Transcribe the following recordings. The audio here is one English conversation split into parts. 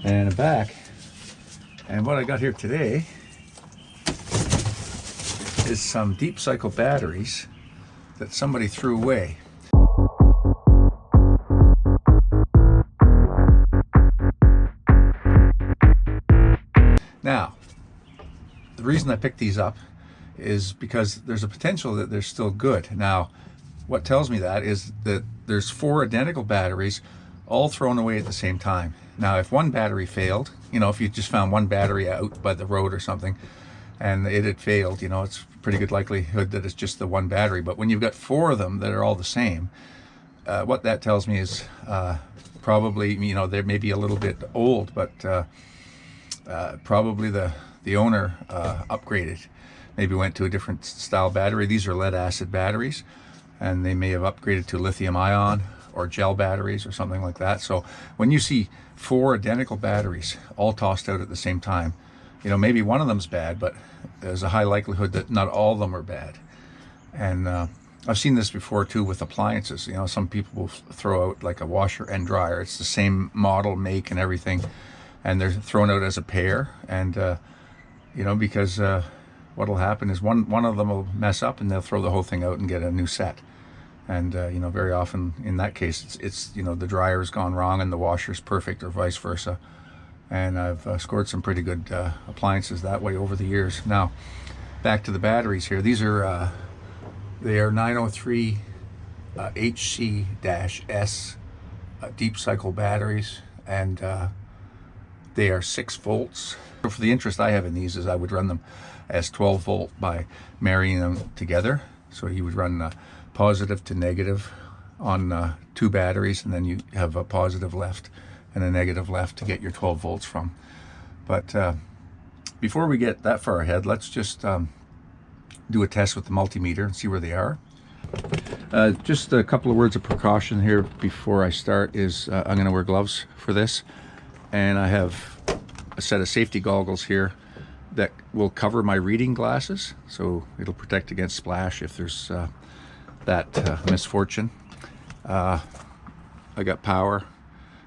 and I'm back. And what I got here today is some deep cycle batteries that somebody threw away. Now, the reason I picked these up is because there's a potential that they're still good. Now, what tells me that is that there's 4 identical batteries all thrown away at the same time. Now, if one battery failed, you know, if you just found one battery out by the road or something and it had failed, you know, it's pretty good likelihood that it's just the one battery. But when you've got 4 of them that are all the same, what that tells me is probably, you know, they may be a little bit old, but probably the owner upgraded, maybe went to a different style battery. These are lead acid batteries, and they may have upgraded to lithium ion or gel batteries or something like that. So when you see 4 identical batteries all tossed out at the same time, you know, maybe one of them's bad, but there's a high likelihood that not all of them are bad. And I've seen this before too with appliances. You know, some people will throw out like a washer and dryer. It's the same model, make, and everything, and they're thrown out as a pair. And you know, because what'll happen is one of them will mess up and they'll throw the whole thing out and get a new set. And you know, very often in that case, it's you know, the dryer's gone wrong and the washer's perfect, or vice versa. And I've scored some pretty good appliances that way over the years. Now, back to the batteries here. These are they are 903 HC-S deep cycle batteries, and they are 6 volts. For the interest I have in these is I would run them as 12 volt by marrying them together. So you would run positive to negative on 2 batteries, and then you have a positive left and a negative left to get your 12 volts from. But before we get that far ahead, let's just do a test with the multimeter and see where they are. Just a couple of words of precaution here before I start is I'm going to wear gloves for this, and I have a set of safety goggles here that will cover my reading glasses, so it'll protect against splash if there's that misfortune. I got power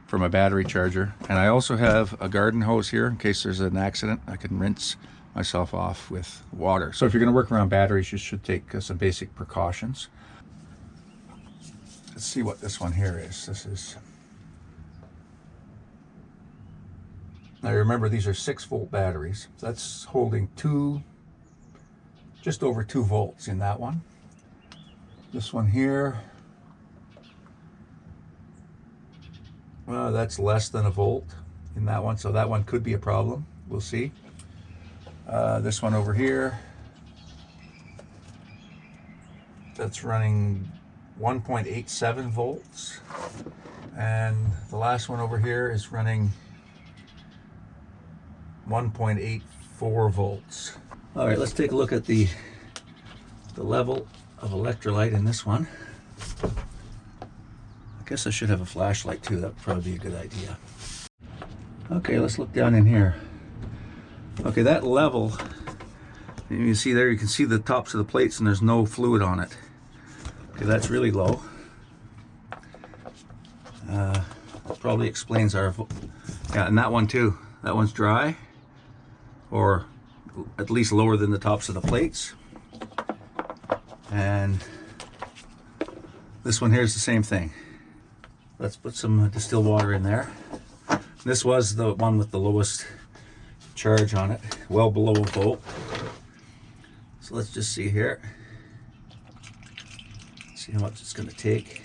for my battery charger, and I also have a garden hose here in case there's an accident. I can rinse myself off with water. So if you're going to work around batteries, you should take some basic precautions. Let's see what this one here is. This is, now remember, these are 6 volt batteries. That's holding just over 2 volts in that one. This one here, well, that's less than a volt in that one, so that one could be a problem. We'll see. This one over here, that's running 1.87 volts, and the last one over here is running 1.84 volts. All right, let's take a look at the level of electrolyte in this one. I guess I should have a flashlight too. That would probably be a good idea. Okay, let's look down in here. Okay, that level, you see there, you can see the tops of the plates and there's no fluid on it. Okay, that's really low. Probably explains our, yeah, and that one too. That one's dry, or at least lower than the tops of the plates. And this one here is the same thing. Let's put some distilled water in there. This was the one with the lowest charge on it, well below a volt. So let's just see here. See how much it's going to take.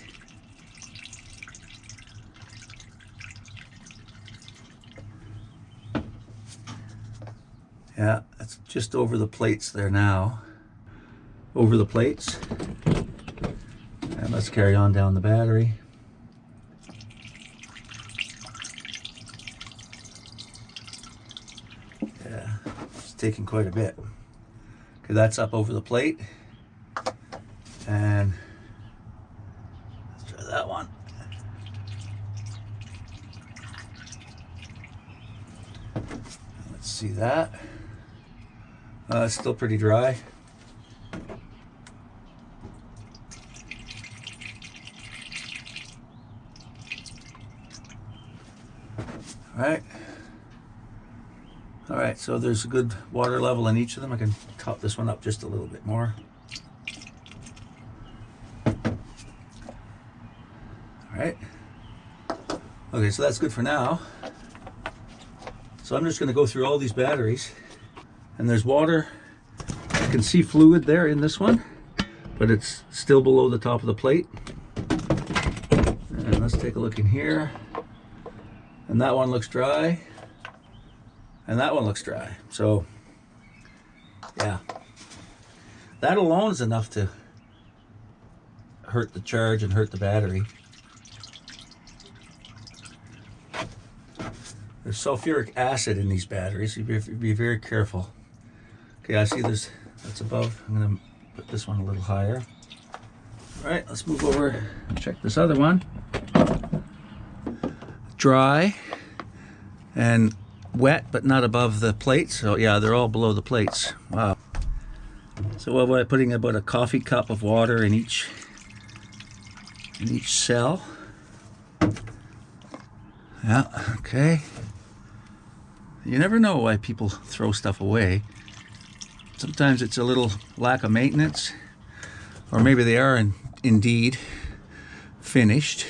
Yeah, that's just over the plates there now. Over the plates. And let's carry on down the battery. Yeah, it's taking quite a bit. Okay, that's up over the plate. And let's try that one. Let's see that. It's still pretty dry. All right, All right, so there's a good water level in each of them. I can top this one up just a little bit more. All right. Okay, so that's good for now. So I'm just going to go through all these batteries, and there's water. I can see fluid there in this one, but it's still below the top of the plate. And let's take a look in here. And that one looks dry. And that one looks dry. So, yeah. That alone is enough to hurt the charge and hurt the battery. There's sulfuric acid in these batteries. You be very careful. Okay, I see this. That's above. I'm going to put this one a little higher. All right, let's move over and check this other one. Dry and wet, but not above the plates. So yeah, they're all below the plates. Wow. So what am I putting? About a coffee cup of water in each cell. Yeah, okay. You never know why people throw stuff away. Sometimes it's a little lack of maintenance, or maybe they are indeed finished.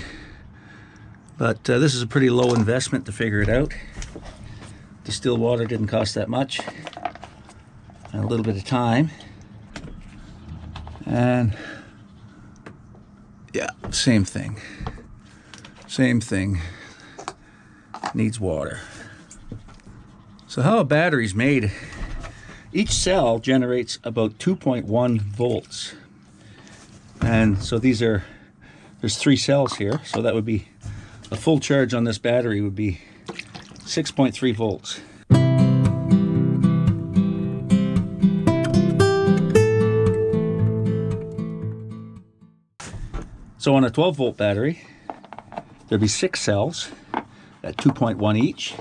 But this is a pretty low investment to figure it out. Distilled water didn't cost that much, and a little bit of time. And yeah, same thing. Same thing. Needs water. So how a battery's made, each cell generates about 2.1 volts. And so there's 3 cells here, so that would be, a full charge on this battery would be 6.3 volts. So on a 12 volt battery, there'd be 6 cells at 2.1 each.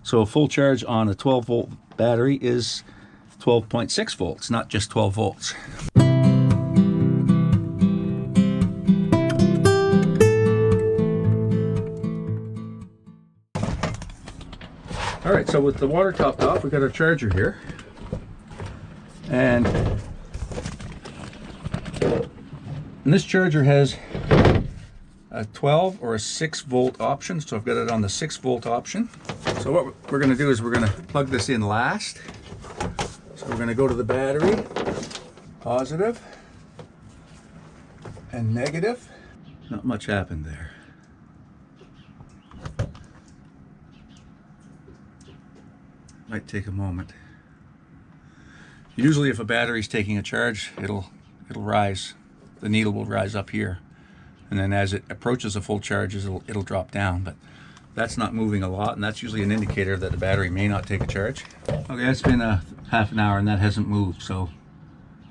So a full charge on a 12 volt battery is 12.6 volts, not just 12 volts. All right, so with the water topped off, we got our charger here. And this charger has a 12 or a 6 volt option, so I've got it on the 6 volt option. So what we're going to do is we're going to plug this in last. So we're going to go to the battery, positive and negative. Not much happened there. Might take a moment. Usually if a battery's taking a charge, it'll rise. The needle will rise up here. And then as it approaches a full charge, it'll drop down. But that's not moving a lot, and that's usually an indicator that the battery may not take a charge. Okay, it's been a half an hour and that hasn't moved, so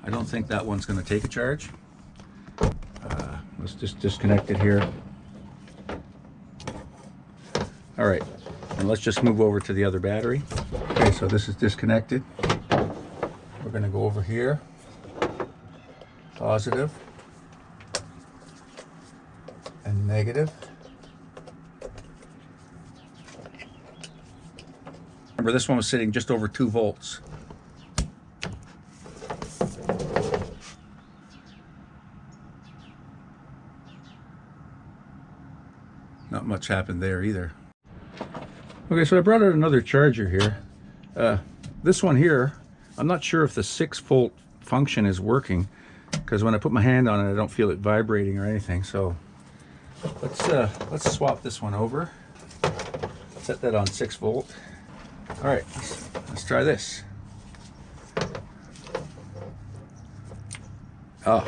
I don't think that one's going to take a charge. Let's just disconnect it here. All right, and let's just move over to the other battery. Okay, so this is disconnected. We're going to go over here, positive and negative. Remember, this one was sitting just over 2 volts. Not much happened there either. Okay, so I brought out another charger here. This one here, I'm not sure if the 6 volt function is working, because when I put my hand on it, I don't feel it vibrating or anything. So let's swap this one over. Set that on 6 volt. All right, let's try this. Ah,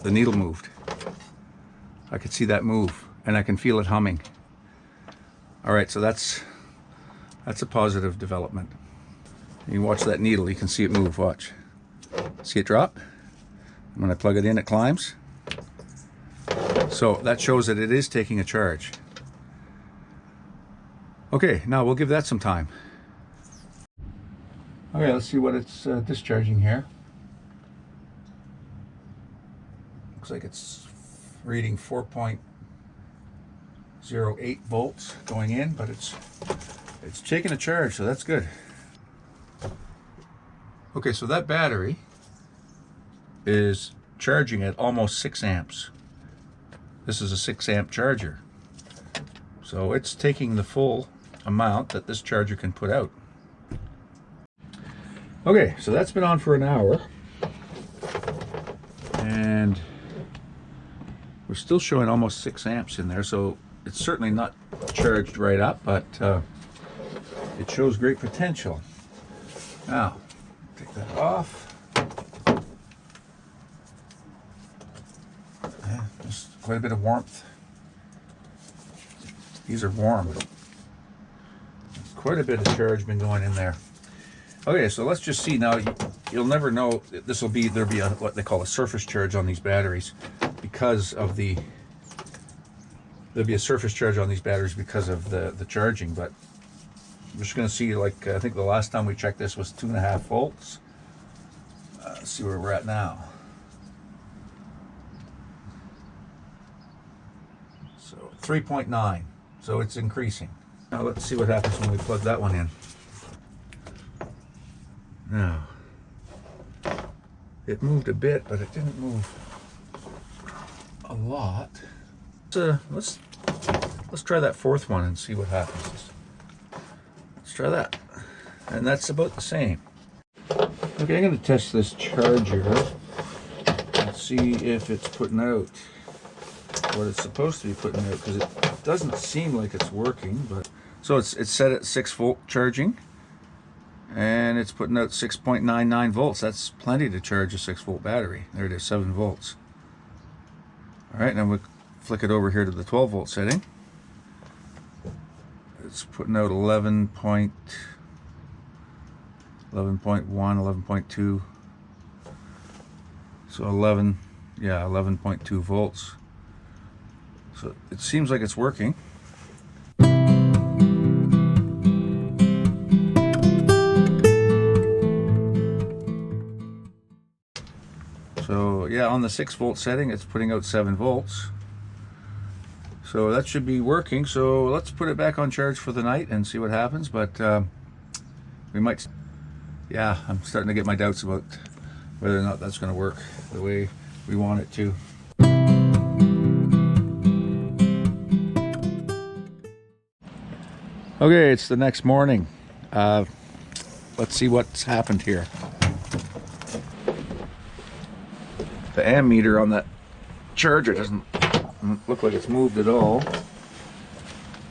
the needle moved. I could see that move, and I can feel it humming. All right, so that's a positive development. You can watch that needle, you can see it move, watch. See it drop? When I plug it in, it climbs. So that shows that it is taking a charge. Okay, now we'll give that some time. Okay, let's see what it's discharging here. Looks like it's reading 4.08 volts going in, but it's taking a charge, so that's good. Okay, so that battery is charging at almost 6 amps. This is a 6 amp charger. So it's taking the full amount that this charger can put out. Okay, so that's been on for an hour. And we're still showing almost 6 amps in there, so it's certainly not charged right up, but it shows great potential. Now, take that off. Yeah, there's quite a bit of warmth. These are warm. Quite a bit of charge been going in there. Okay, so let's just see now. You'll never know. There'll be what they call a surface charge on these batteries because of there'll be a surface charge on these batteries because of the charging, but I'm just going to see, like, I think the last time we checked this was 2.5 volts. Let's see where we're at now. So 3.9. So it's increasing. Now let's see what happens when we plug that one in. Now, it moved a bit, but it didn't move a lot. Let's try that fourth one and see what happens. Let's try that. And that's about the same. Okay, I'm going to test this charger and see if it's putting out what it's supposed to be putting out, because it doesn't seem like it's working. But so it's set at 6 volt charging, and it's putting out 6.99 volts. That's plenty to charge a 6 volt battery. There it is, 7 volts. All right, now we'll flick it over here to the 12 volt setting. It's putting out 11.1, 11.2. So 11.2 volts. So it seems like it's working. So yeah, on the 6 volt setting, it's putting out 7 volts. So that should be working. So let's put it back on charge for the night and see what happens. But we might, yeah, I'm starting to get my doubts about whether or not that's going to work the way we want it to. Okay, it's the next morning. Let's see what's happened here. The ammeter on that charger doesn't look like it's moved at all.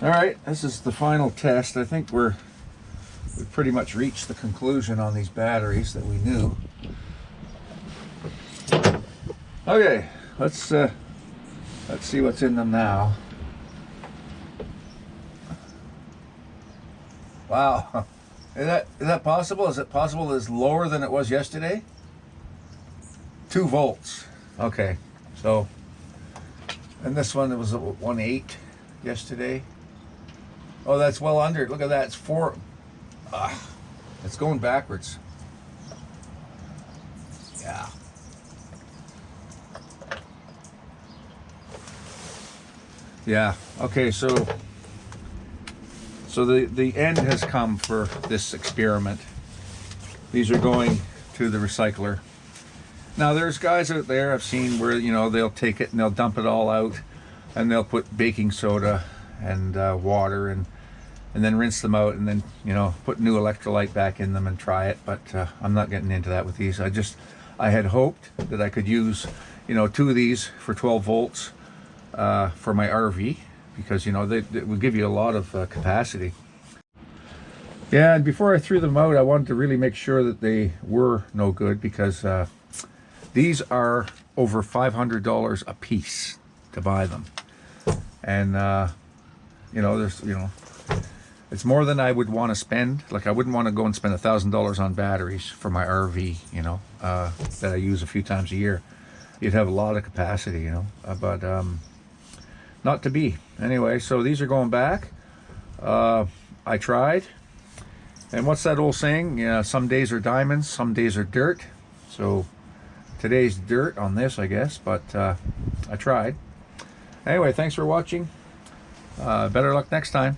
All right, this is the final test. I think we've pretty much reached the conclusion on these batteries that we knew. Okay, let's see what's in them now. Wow, is that possible? Is it possible it's lower than it was yesterday? 2 volts. Okay, so, and this one, it was at 1.8 yesterday. Oh, that's well under. Look at that. It's 4. It's going backwards. Yeah. Yeah. Okay, so the end has come for this experiment. These are going to the recycler. Now there's guys out there I've seen where, you know, they'll take it and they'll dump it all out, and they'll put baking soda and water and then rinse them out, and then, you know, put new electrolyte back in them and try it. But I'm not getting into that with these. I had hoped that I could use, you know, 2 of these for 12 volts for my RV, because, you know, they will give you a lot of capacity. Yeah, and before I threw them out, I wanted to really make sure that they were no good, because these are over $500 a piece to buy them. And you know, it's more than I would want to spend. Like, I wouldn't want to go and spend $1,000 on batteries for my RV, you know, that I use a few times a year. You'd have a lot of capacity, you know, but not to be. Anyway, so these are going back. I tried. And what's that old saying? Yeah, some days are diamonds, some days are dirt. So today's dirt on this, I guess, but I tried. Anyway, thanks for watching. Better luck next time.